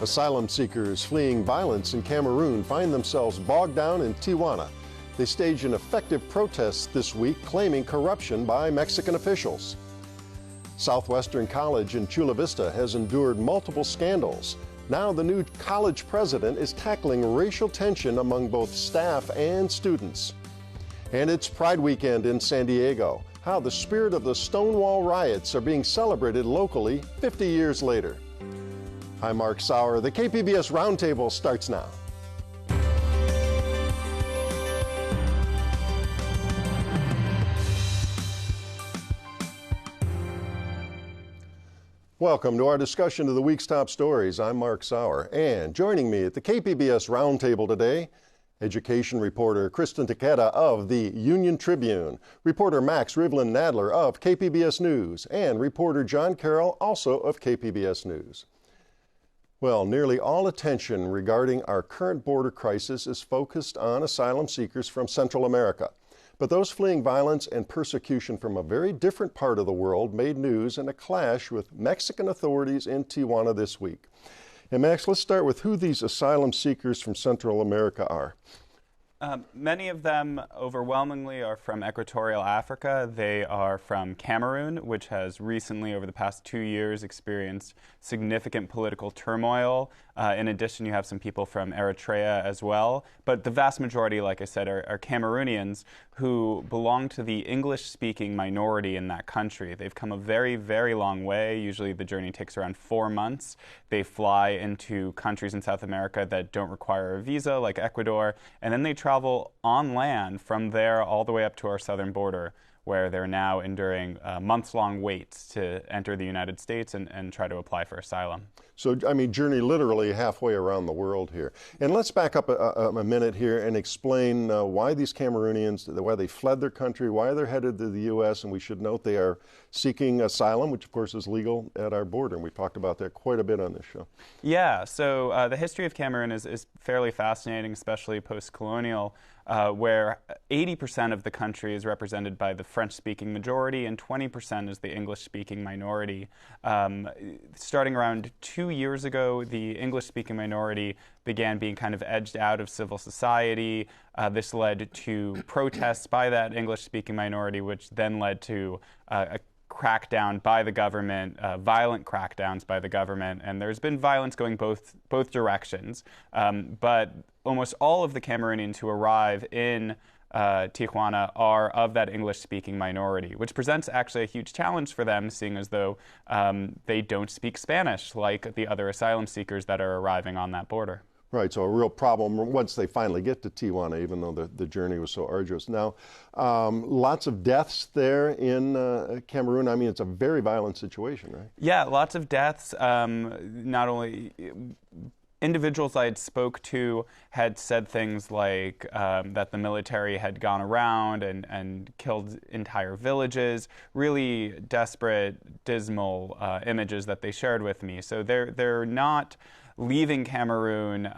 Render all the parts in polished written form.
Asylum seekers fleeing violence in Cameroon find themselves bogged down in Tijuana. They staged an effective protest this week claiming corruption by Mexican officials. Southwestern College in Chula Vista has endured multiple scandals. Now the new college president is tackling racial tension among both staff and students. And it's Pride Weekend in San Diego. How the spirit of the Stonewall riots are being celebrated locally 50 years later. I'm Mark Sauer. The KPBS Roundtable starts now. Welcome to our discussion of the week's top stories. I'm Mark Sauer, and joining me at the KPBS Roundtable today, education reporter Kristen Takeda of the Union Tribune, reporter Max Rivlin-Nadler of KPBS News, and reporter John Carroll, also of KPBS News. Well, nearly all attention regarding our current border crisis is focused on asylum seekers from Central America. But those fleeing violence and persecution from a very different part of the world made news in a clash with Mexican authorities in Tijuana this week. And Max, let's start with who these asylum seekers from Central America are. Many of them overwhelmingly are from Equatorial Africa. They are from Cameroon, which has recently, over the past 2 years, experienced significant political turmoil. In addition, you have some people from Eritrea as well. But the vast majority, like I said, are Cameroonians who belong to the English-speaking minority in that country. They've come a very, very long way. Usually the journey takes around 4 months. They fly into countries in South America that don't require a visa, like Ecuador, and then they travel on land from there all the way up to our southern border, where they're now enduring months-long waits to enter the United States and try to apply for asylum. So, I mean, journey literally halfway around the world here. And let's back up a minute here and explain why these Cameroonians, why they fled their country, why they're headed to the U.S., and we should note they are seeking asylum, which of course is legal at our border, and we talked about that quite a bit on this show. Yeah, so the history of Cameroon is fairly fascinating, especially post-colonial, where 80% of the country is represented by the French-speaking majority and 20% is the English-speaking minority. Starting around 2 years ago, the English-speaking minority began being kind of edged out of civil society. This led to protests by that English-speaking minority, which then led to a crackdown by the government, violent crackdowns by the government, and there's been violence going both directions. But almost all of the Cameroonians who arrive in Tijuana are of that English-speaking minority, which presents actually a huge challenge for them, seeing as though they don't speak Spanish like the other asylum seekers that are arriving on that border. Right, so a real problem once they finally get to Tijuana, even though the journey was so arduous. Now, lots of deaths there in Cameroon. I mean, it's a very violent situation, right? Yeah, lots of deaths. Not only individuals I had spoke to had said things like that the military had gone around and killed entire villages, really desperate, dismal images that they shared with me. So they're not leaving Cameroon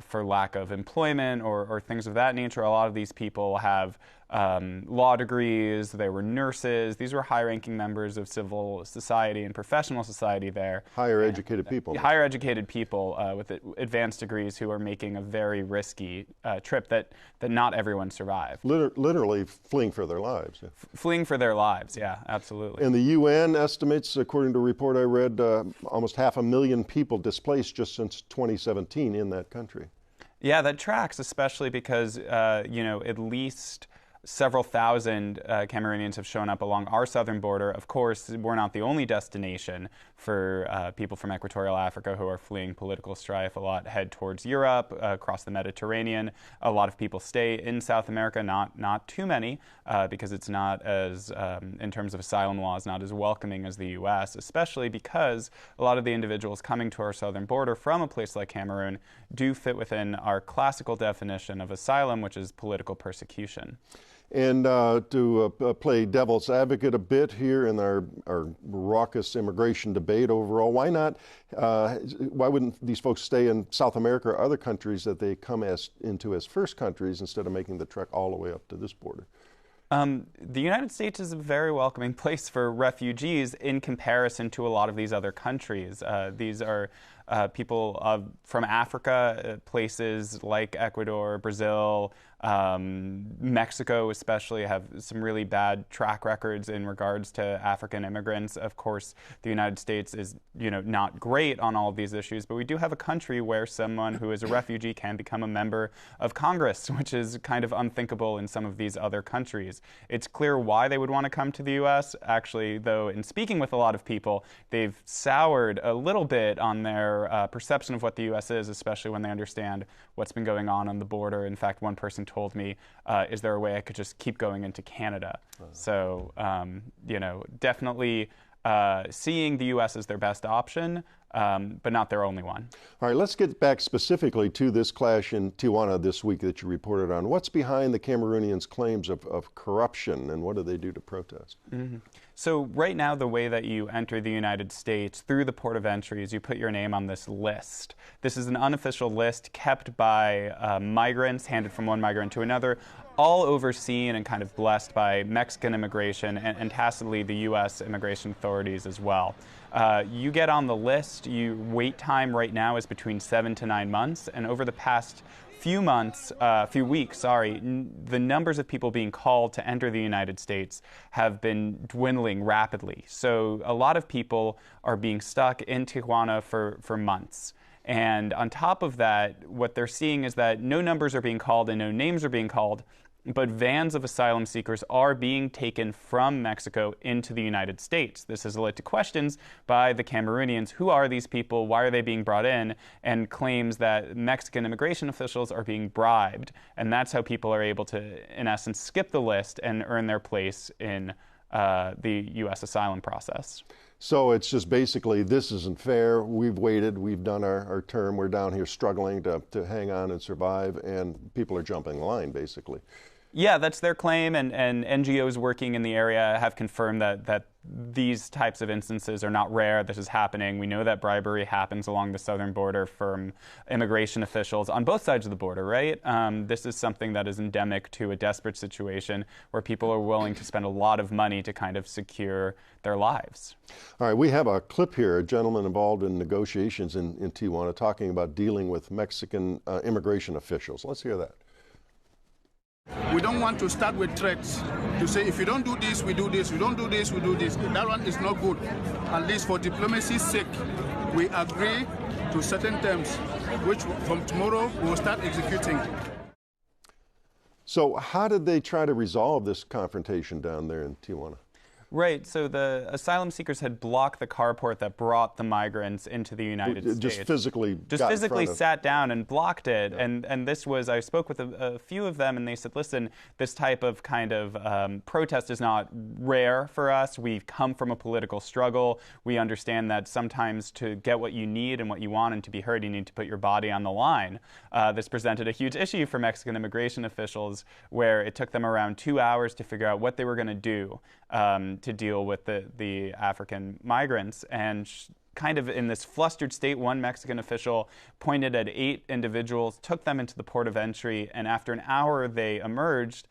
for lack of employment or things of that nature. A lot of these people have law degrees, they were nurses, these were high-ranking members of civil society and professional society there. Higher educated people. Higher educated people with advanced degrees who are making a very risky trip that not everyone survived. Literally fleeing for their lives. Yeah. Fleeing for their lives, yeah, absolutely. And the UN estimates, according to a report I read, almost 500,000 people displaced just since 2017 in that country. Yeah, that tracks, especially because, at least several thousand Cameroonians have shown up along our southern border. Of course, we're not the only destination for people from Equatorial Africa who are fleeing political strife. A lot head towards Europe, across the Mediterranean. A lot of people stay in South America, not too many, because it's not as, in terms of asylum laws, not as welcoming as the U.S., especially because a lot of the individuals coming to our southern border from a place like Cameroon do fit within our classical definition of asylum, which is political persecution. And to play devil's advocate a bit here in our raucous immigration debate overall, why wouldn't these folks stay in South America or other countries that they come into as first countries instead of making the trek all the way up to this border? The United States is a very welcoming place for refugees in comparison to a lot of these other countries. These are people from Africa, places like Ecuador, Brazil, Mexico especially have some really bad track records in regards to African immigrants. Of course, the United States is, not great on all of these issues, but we do have a country where someone who is a refugee can become a member of Congress, which is kind of unthinkable in some of these other countries. It's clear why they would want to come to the U.S. Actually, though, in speaking with a lot of people, they've soured a little bit on their perception of what the U.S. is, especially when they understand what's been going on the border. In fact, one person told me, is there a way I could just keep going into Canada? So, definitely seeing the U.S. as their best option, but not their only one. All right, let's get back specifically to this clash in Tijuana this week that you reported on. What's behind the Cameroonians' claims of corruption, and what do they do to protest? Mm-hmm. So right now, the way that you enter the United States through the port of entry is you put your name on this list. This is an unofficial list kept by migrants, handed from one migrant to another, all overseen and kind of blessed by Mexican immigration and tacitly the U.S. immigration authorities as well. You get on the list. Your wait time right now is between 7 to 9 months, and over the past few weeks, the numbers of people being called to enter the United States have been dwindling rapidly. So a lot of people are being stuck in Tijuana for months. And on top of that, what they're seeing is that no numbers are being called and no names are being called, but vans of asylum seekers are being taken from Mexico into the United States. This has led to questions by the Cameroonians. Who are these people? Why are they being brought in? And claims that Mexican immigration officials are being bribed. And that's how people are able to, in essence, skip the list and earn their place in the U.S. asylum process. So it's just basically, this isn't fair. We've waited. We've done our term. We're down here struggling to hang on and survive, and people are jumping the line, basically. Yeah, that's their claim, and NGOs working in the area have confirmed that these types of instances are not rare. This is happening. We know that bribery happens along the southern border from immigration officials on both sides of the border, right? This is something that is endemic to a desperate situation where people are willing to spend a lot of money to kind of secure their lives. All right, we have a clip here, a gentleman involved in negotiations in Tijuana talking about dealing with Mexican immigration officials. Let's hear that. We don't want to start with threats to say, if you don't do this, we do this, you don't do this, we do this. That one is not good. At least for diplomacy's sake, we agree to certain terms, which from tomorrow we will start executing. So how did they try to resolve this confrontation down there in Tijuana? Right, so the asylum seekers had blocked the carport that brought the migrants into the United States. Just physically sat down and blocked it. Yeah. And this was, I spoke with a few of them, and they said, listen, this type of kind of protest is not rare for us. We've come from a political struggle. We understand that sometimes to get what you need and what you want and to be heard, you need to put your body on the line. This presented a huge issue for Mexican immigration officials, where it took them around 2 hours to figure out what they were going to do to deal with the African migrants. And kind of in this flustered state, one Mexican official pointed at 8 individuals, took them into the port of entry, and after an hour they emerged,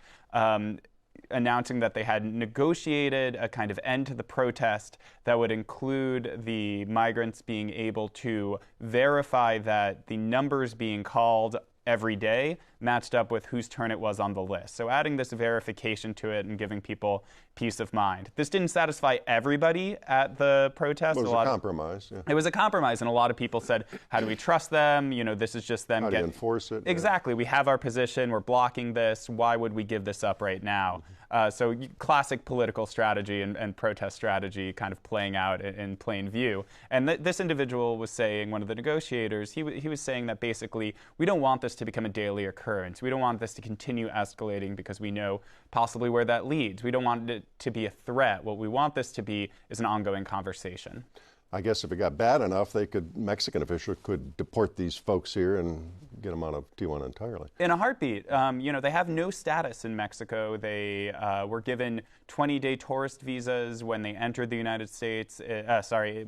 announcing that they had negotiated a kind of end to the protest that would include the migrants being able to verify that the numbers being called every day matched up with whose turn it was on the list. So adding this verification to it and giving people peace of mind. This didn't satisfy everybody at the protest. It was a compromise. Yeah. It was a compromise, and a lot of people said, how do we trust them? This is just them. How do you enforce it? Exactly. Yeah. We have our position. We're blocking this. Why would we give this up right now? So classic political strategy and protest strategy kind of playing out in plain view. And this individual was saying, one of the negotiators, he was saying that basically we don't want this to become a daily occurrence. We don't want this to continue escalating because we know possibly where that leads. We don't want it to be a threat. What we want this to be is an ongoing conversation. I guess if it got bad enough, Mexican officials could deport these folks here and get them out of Tijuana entirely. In a heartbeat. They have no status in Mexico. They were given 20-day tourist visas when they entered the United States,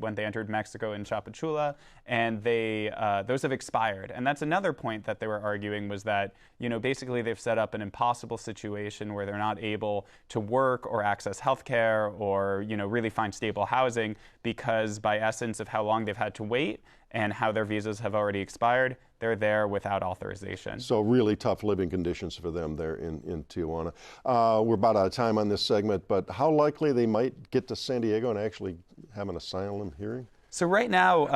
when they entered Mexico in Chapachula, and those have expired. And that's another point that they were arguing, was that, basically they've set up an impossible situation where they're not able to work or access health care or, really find stable housing because by essence of how long they've had to wait and how their visas have already expired. They're there without authorization. So really tough living conditions for them there in Tijuana. We're about out of time on this segment, but how likely they might get to San Diego and actually have an asylum hearing? So right now,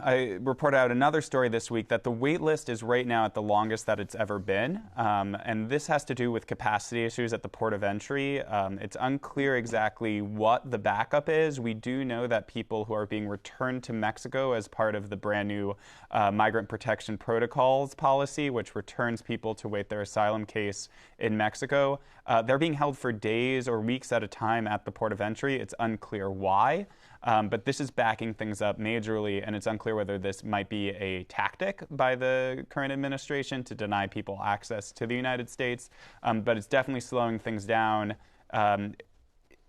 I reported out another story this week that the wait list is right now at the longest that it's ever been. And this has to do with capacity issues at the port of entry. It's unclear exactly what the backup is. We do know that people who are being returned to Mexico as part of the brand new Migrant Protection Protocols policy, which returns people to wait their asylum case in Mexico, they're being held for days or weeks at a time at the port of entry. It's unclear why. But this is backing things up majorly, and it's unclear whether this might be a tactic by the current administration to deny people access to the United States. But it's definitely slowing things down.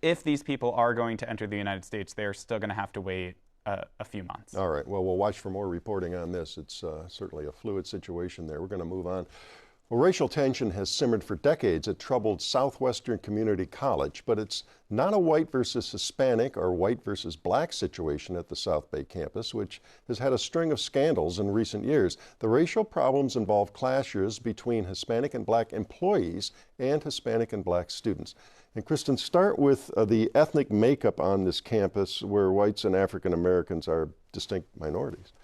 If these people are going to enter the United States, they're still going to have to wait a few months. All right. Well, we'll watch for more reporting on this. It's certainly a fluid situation there. We're going to move on. Well, racial tension has simmered for decades at troubled Southwestern Community College, but it's not a white versus Hispanic or white versus black situation at the South Bay campus, which has had a string of scandals in recent years. The racial problems involve clashes between Hispanic and black employees and Hispanic and black students. And Kristen, start with the ethnic makeup on this campus where whites and African Americans are distinct minorities.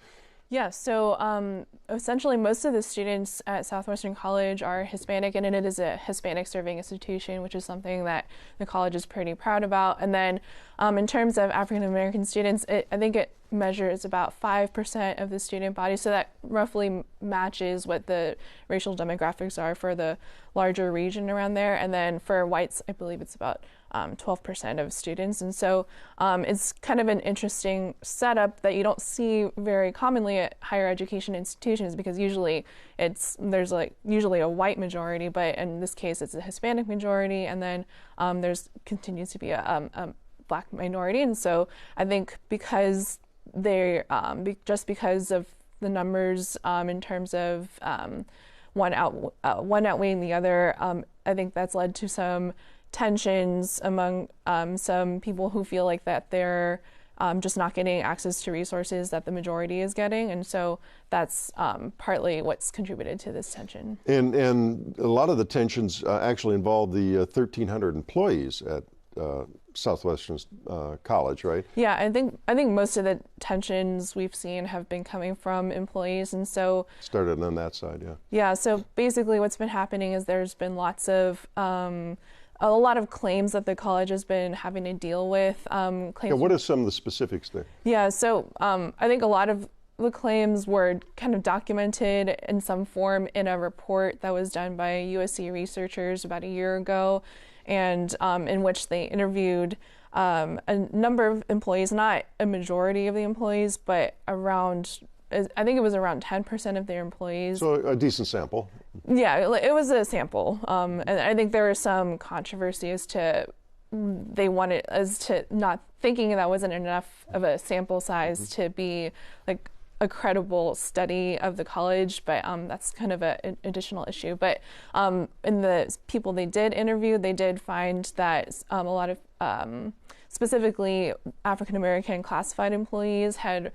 Yeah, so essentially most of the students at Southwestern College are Hispanic, and it is a Hispanic serving institution, which is something that the college is pretty proud about. And then in terms of African American students, I think it measures about 5% of the student body, so that roughly matches what the racial demographics are for the larger region around there. And then for whites, I believe it's about 12% of students. And so it's kind of an interesting setup that you don't see very commonly at higher education institutions, because usually there's usually a white majority, but in this case it's a Hispanic majority, and then there's continues to be a black minority. And so I think because they just because of the numbers in terms of one outweighing the other, I think that's led to some tensions among some people who feel like that they're just not getting access to resources that the majority is getting, and so that's partly what's contributed to this tension. And a lot of the tensions actually involve the 1,300 employees at Southwestern College, right? Yeah, I think most of the tensions we've seen have been coming from employees, and so started on that side, yeah. Yeah, so basically what's been happening is there's been a lot of claims that the college has been having to deal with. What are some of the specifics there? Yeah, so I think a lot of the claims were kind of documented in some form in a report that was done by USC researchers about a year ago, and in which they interviewed a number of employees, not a majority of the employees, but I think it was around 10% of their employees. So a decent sample. Yeah, it was a sample. And I think there was some controversy as to not thinking that wasn't enough of a sample size to be like a credible study of the college, but that's kind of an additional issue. But in the people they did interview, they did find that a lot of specifically African American classified employees had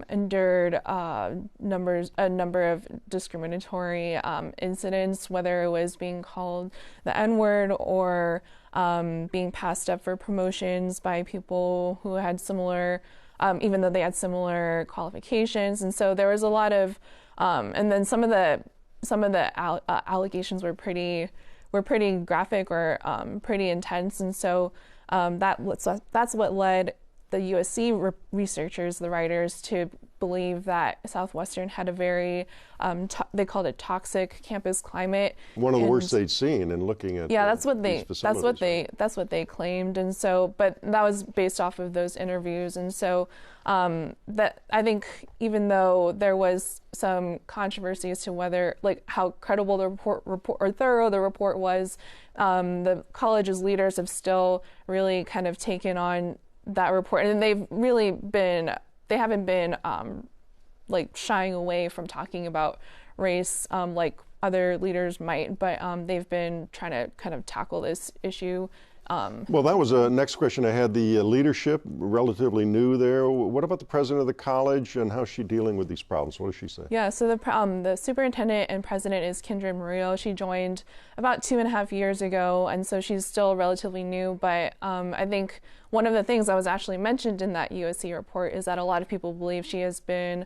endured a number of discriminatory incidents, whether it was being called the N-word or being passed up for promotions by people who had similar, even though they had similar qualifications. And so there was a lot of, and then some of the allegations were pretty graphic or pretty intense. And so that's what led the USC researchers, the writers, to believe that Southwestern had a very, they called it toxic campus climate. One of the worst they'd seen in looking at that's what they claimed, and so, but that was based off of those interviews, and so that I think even though there was some controversy as to whether how credible the report or thorough the report was, the college's leaders have still really kind of taken on that report, and they haven't been shying away from talking about race like other leaders might, but they've been trying to kind of tackle this issue Well, that was a next question I had. The leadership, relatively new there. What about the president of the college and how's she dealing with these problems? What does she say? Yeah, so the superintendent and president is Kindred Murillo. She joined about 2.5 years ago, and so she's still relatively new. But I think one of the things that was actually mentioned in that USC report is that a lot of people believe she has been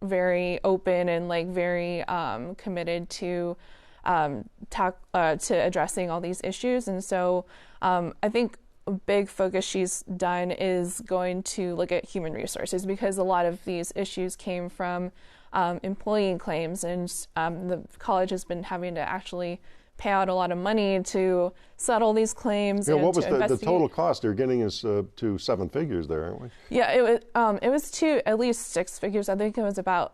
very open and very committed to addressing all these issues. And so I think a big focus she's done is going to look at human resources, because a lot of these issues came from employee claims, and the college has been having to actually pay out a lot of money to settle these claims. Yeah, and what was to the total cost? They're getting us to 7 figures there, aren't we? Yeah, it was to at least 6 figures. I think it was about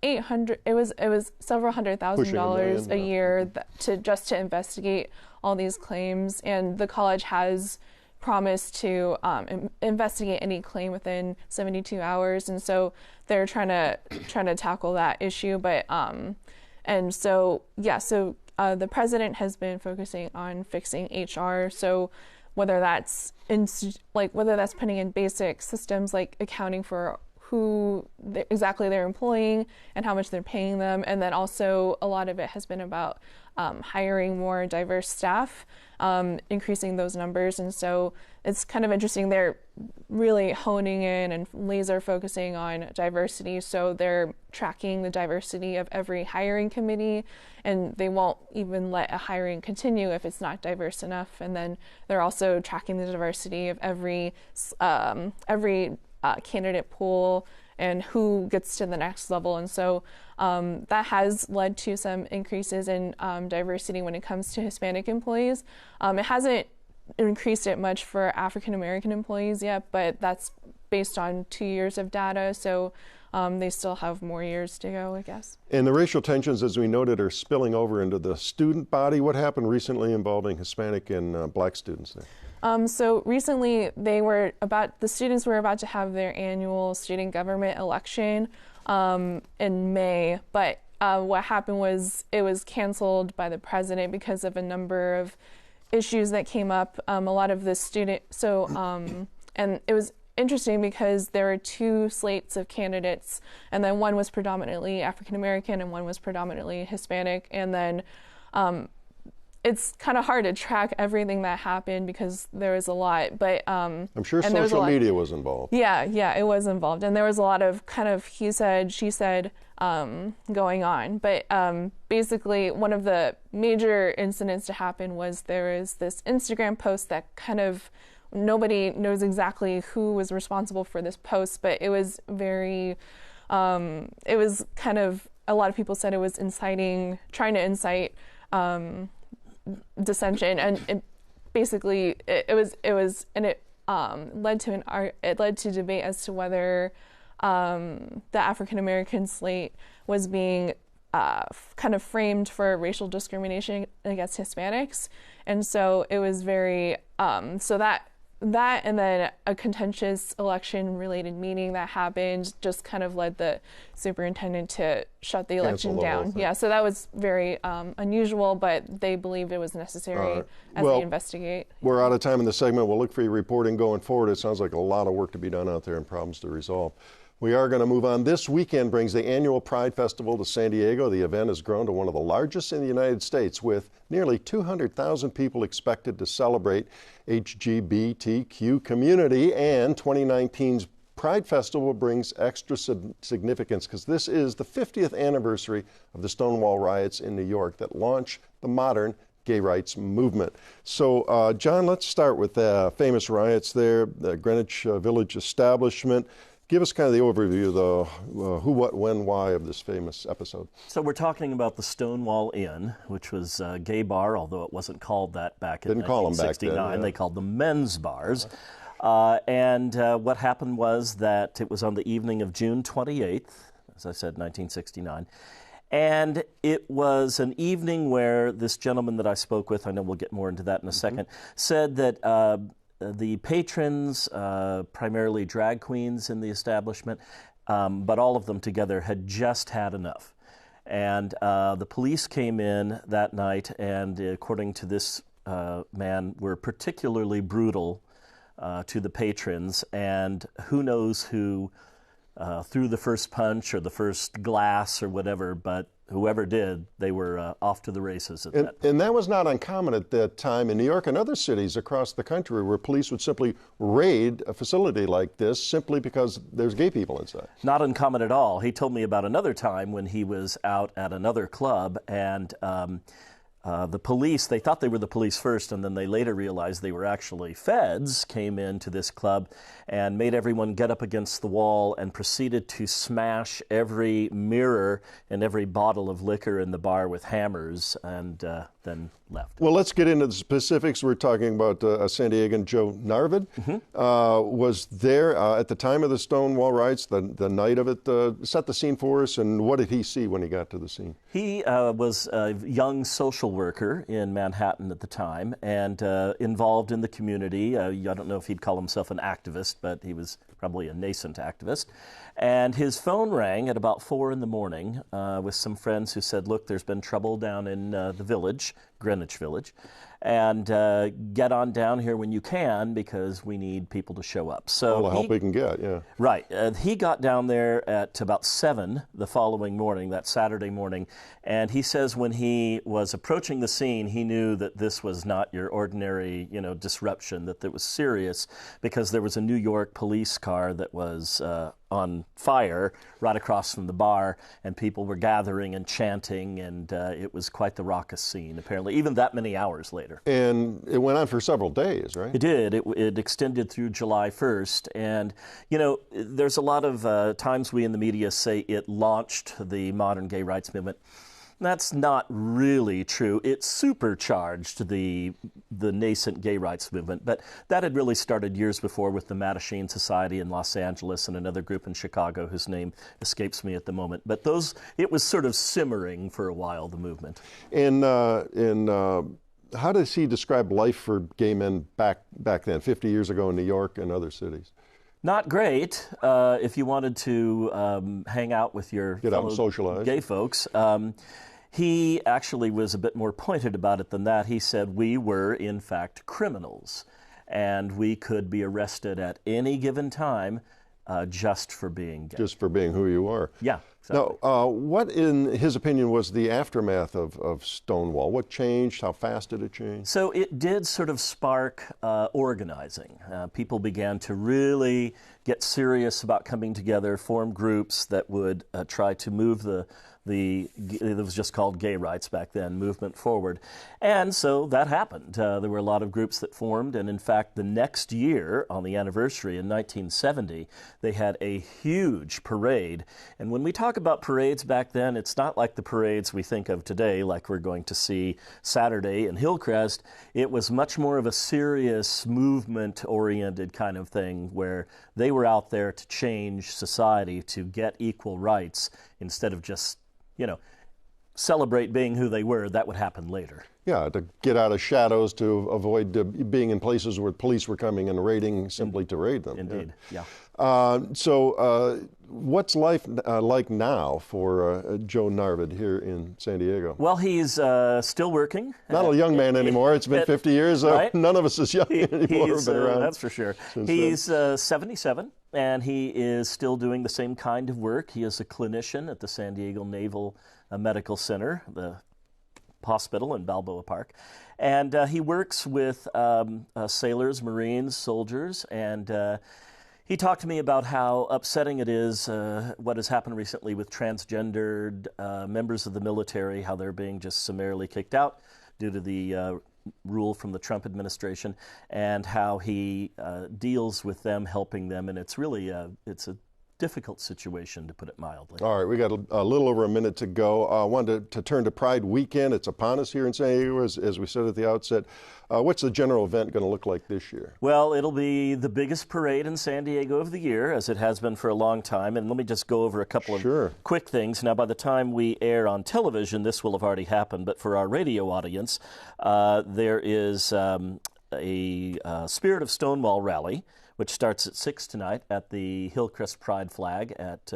800. It was several $100,000 a year to investigate all these claims, and the college has promised to investigate any claim within 72 hours, and so they're trying to tackle that issue. But the president has been focusing on fixing HR. So whether that's putting in basic systems like accounting for who exactly they're employing and how much they're paying them. And then also a lot of it has been about hiring more diverse staff, increasing those numbers. And so it's kind of interesting. They're really honing in and laser focusing on diversity. So they're tracking the diversity of every hiring committee, and they won't even let a hiring continue if it's not diverse enough. And then they're also tracking the diversity of every candidate pool and who gets to the next level. And so that has led to some increases in diversity when it comes to Hispanic employees. It hasn't increased it much for African American employees yet, but that's based on 2 years of data. So they still have more years to go, I guess. And the racial tensions, as we noted, are spilling over into the student body. What happened recently involving Hispanic and Black students there? So recently, the students were about to have their annual student government election in May, but what happened was it was canceled by the president because of a number of issues that came up. A lot of the and it was interesting because there were 2 slates of candidates, and then one was predominantly African American and one was predominantly Hispanic, and then it's kind of hard to track everything that happened because there was a lot, but I'm sure social media was involved. Yeah, it was involved, and there was a lot of kind of he said, she said going on. But basically, one of the major incidents to happen was there is this Instagram post that kind of nobody knows exactly who was responsible for this post, but it was very, it was kind of, a lot of people said it was trying to incite dissension, and it led to debate as to whether the African American slate was being kind of framed for racial discrimination against Hispanics, and so it was very that and then a contentious election-related meeting that happened just kind of led the superintendent to shut the election down. Yeah, so that was very unusual, but they believed it was necessary as they investigate. We're out of time in this segment. We'll look for your reporting going forward. It sounds like a lot of work to be done out there and problems to resolve. We are going to move on. This weekend brings the annual Pride Festival to San Diego. The event has grown to one of the largest in the United States, with nearly 200,000 people expected to celebrate HGBTQ community. And 2019's Pride Festival brings extra significance because this is the 50th anniversary of the Stonewall riots in New York that launched the modern gay rights movement. So, John, let's start with the famous riots there, the Greenwich Village establishment. Give us kind of the overview, the who, what, when, why of this famous episode. So we're talking about the Stonewall Inn, which was a gay bar, although it wasn't called that back in 1969. Call them back then, yeah. They called them men's bars. And what happened was that it was on the evening of June 28th, as I said, 1969. And it was an evening where this gentleman that I spoke with, I know we'll get more into that in a second, said that the patrons, primarily drag queens in the establishment, but all of them together, had just had enough. And the police came in that night, and according to this man, were particularly brutal to the patrons, and who knows who threw the first punch or the first glass or whatever, but whoever did, they were off to the races at that point. And that was not uncommon at that time in New York and other cities across the country where police would simply raid a facility like this simply because there's gay people inside. Not uncommon at all. He told me about another time when he was out at another club, and the police, they thought they were the police first, and then they later realized they were actually feds, came into this club and made everyone get up against the wall and proceeded to smash every mirror and every bottle of liquor in the bar with hammers, and then left. Well, let's get into the specifics. We're talking about San Diegan Joe Narvid. Was there at the time of the Stonewall riots, the night of it. Set the scene for us, and what did he see when he got to the scene? He was a young social worker in Manhattan at the time, and involved in the community. I don't know if he'd call himself an activist, but he was probably a nascent activist. And his phone rang at about 4 in the morning with some friends who said, look, there's been trouble down in the village, Greenwich Village, and get on down here when you can because we need people to show up. So all the help we can get, yeah. Right. He got down there at about 7 the following morning, that Saturday morning, and he says when he was approaching the scene, he knew that this was not your ordinary, disruption, that it was serious because there was a New York police car that was on fire right across from the bar, and people were gathering and chanting, and it was quite the raucous scene, apparently, even that many hours later. And it went on for several days, right? It did. It extended through July 1st. And, there's a lot of times we in the media say it launched the modern gay rights movement. That's not really true. It supercharged the nascent gay rights movement, but that had really started years before with the Mattachine Society in Los Angeles and another group in Chicago whose name escapes me at the moment. But it was sort of simmering for a while, the movement. And how does he describe life for gay men back then, 50 years ago in New York and other cities? Not great if you wanted to hang out with your Get out and socialize. Gay folks. He actually was a bit more pointed about it than that. He said we were, in fact, criminals, and we could be arrested at any given time just for being gay. Just for being who you are. Yeah. Exactly. Now, what, in his opinion, was the aftermath of Stonewall? What changed? How fast did it change? So it did sort of spark organizing. People began to really get serious about coming together, form groups that would try to move it was just called gay rights back then, movement forward. And so that happened. There were a lot of groups that formed, and in fact, the next year, on the anniversary in 1970, they had a huge parade. And when we talk about parades back then, it's not like the parades we think of today, like we're going to see Saturday in Hillcrest. It was much more of a serious, movement-oriented kind of thing, where they were out there to change society, to get equal rights, instead of just celebrate being who they were. That would happen later. Yeah, to get out of shadows, to avoid being in places where police were coming and raiding simply to raid them. Indeed, yeah. So what's life like now for Joe Narvid here in San Diego? Well, he's still working. Not a young man anymore. It's been 50 years. Right? None of us is young anymore. Been around that's for sure. He's 77, and he is still doing the same kind of work. He is a clinician at the San Diego Naval Medical Center, the hospital in Balboa Park. And he works with sailors, Marines, soldiers, and he talked to me about how upsetting it is what has happened recently with transgendered members of the military, how they're being just summarily kicked out due to the rule from the Trump administration, and how he deals with them, helping them, and it's really it's a difficult situation, to put it mildly. All right, we got a little over a minute to go. I wanted to turn to Pride Weekend. It's upon us here in San Diego, as we said at the outset. What's the general event going to look like this year? Well, it'll be the biggest parade in San Diego of the year, as it has been for a long time. And let me just go over a couple of quick things. Now, by the time we air on television, this will have already happened. But for our radio audience, there is a Spirit of Stonewall rally, which starts at 6 tonight at the Hillcrest Pride flag at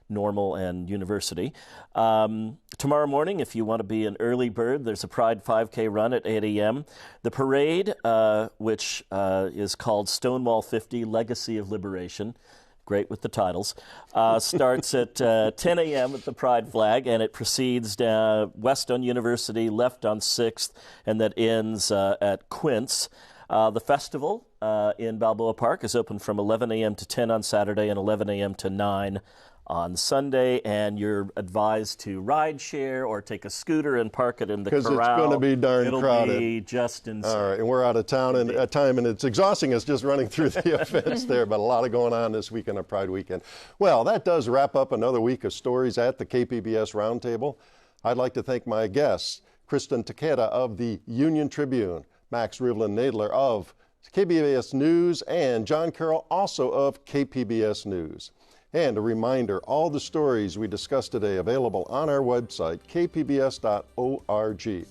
Normal and University. Tomorrow morning, if you want to be an early bird, there's a Pride 5K run at 8 a.m. The parade, which is called Stonewall 50 Legacy of Liberation, great with the titles, starts at 10 a.m. at the Pride flag, and it proceeds west on University, left on 6th, and that ends at Quince. The festival in Balboa Park is open from 11 a.m. to 10 on Saturday and 11 a.m. to 9 on Sunday, and you're advised to ride share or take a scooter and park it in the corral. Because it's going to be darn crowded. It'll be just insane. All right, and we're out of town at time, and it's exhausting us just running through the events there, but a lot of going on this weekend, of Pride Weekend. Well, that does wrap up another week of stories at the KPBS Roundtable. I'd like to thank my guests, Kristen Takeda of the Union Tribune, Max Rivlin-Nadler of KPBS News, and John Carroll, also of KPBS News. And a reminder, all the stories we discussed today available on our website, kpbs.org.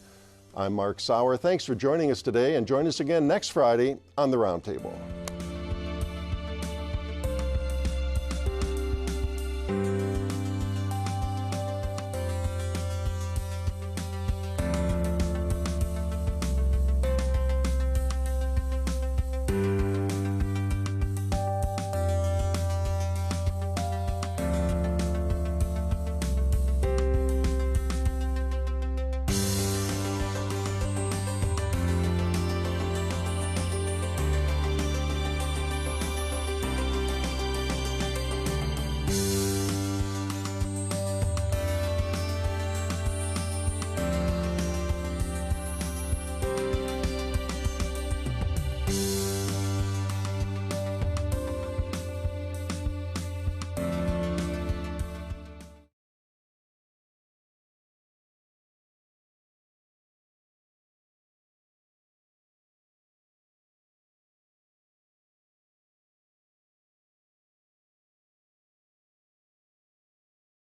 I'm Mark Sauer. Thanks for joining us today, and join us again next Friday on the Roundtable.